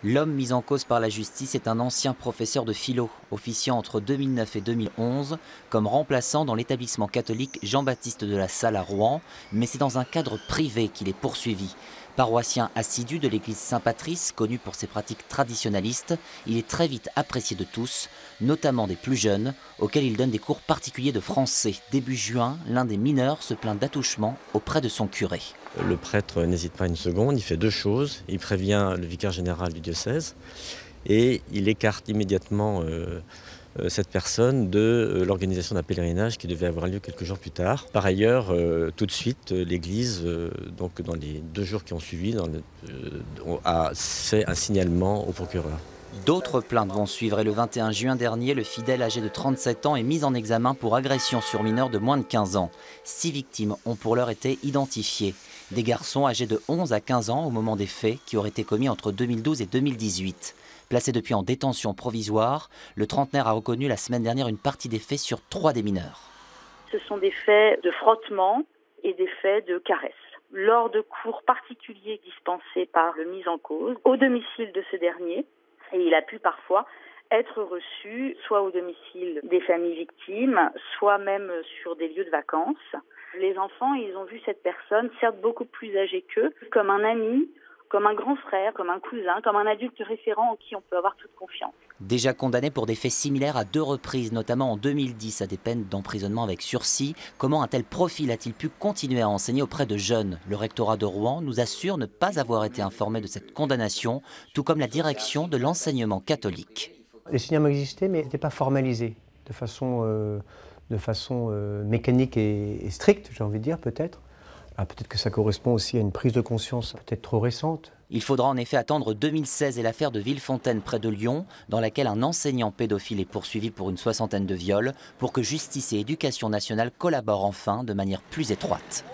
L'homme mis en cause par la justice est un ancien professeur de philo, officiant entre 2009 et 2011 comme remplaçant dans l'établissement catholique Jean-Baptiste de la Salle à Rouen, mais c'est dans un cadre privé qu'il est poursuivi. Paroissien assidu de l'église Saint-Patrice, connu pour ses pratiques traditionnalistes, il est très vite apprécié de tous, notamment des plus jeunes, auxquels il donne des cours particuliers de français. Début juin, l'un des mineurs se plaint d'attouchement auprès de son curé. Le prêtre n'hésite pas une seconde, il fait deux choses. Il prévient le vicaire général du diocèse et il écarte immédiatement cette personne de l'organisation d'un pèlerinage qui devait avoir lieu quelques jours plus tard. Par ailleurs, tout de suite, l'Église, donc dans les 2 jours qui ont suivi, a fait un signalement au procureur. D'autres plaintes vont suivre et le 21 juin dernier, le fidèle âgé de 37 ans est mis en examen pour agression sur mineur de moins de 15 ans. 6 victimes ont pour l'heure été identifiées. Des garçons âgés de 11 à 15 ans au moment des faits qui auraient été commis entre 2012 et 2018. Placé depuis en détention provisoire, le trentenaire a reconnu la semaine dernière une partie des faits sur 3 des mineurs. Ce sont des faits de frottement et des faits de caresse. Lors de cours particuliers dispensés par le mis en cause, au domicile de ce dernier, et il a pu parfois être reçu soit au domicile des familles victimes, soit même sur des lieux de vacances. Les enfants, ils ont vu cette personne, certes beaucoup plus âgée qu'eux, comme un ami, comme un grand frère, comme un cousin, comme un adulte référent en qui on peut avoir toute confiance. Déjà condamné pour des faits similaires à 2 reprises, notamment en 2010 à des peines d'emprisonnement avec sursis, comment un tel profil a-t-il pu continuer à enseigner auprès de jeunes? Le rectorat de Rouen nous assure ne pas avoir été informé de cette condamnation, tout comme la direction de l'enseignement catholique. Les signalements existaient, mais n'étaient pas formalisés de façon mécanique et stricte, j'ai envie de dire peut-être. Peut-être que ça correspond aussi à une prise de conscience peut-être trop récente. Il faudra en effet attendre 2016 et l'affaire de Villefontaine près de Lyon, dans laquelle un enseignant pédophile est poursuivi pour une 60aine de viols, pour que justice et éducation nationale collaborent enfin de manière plus étroite.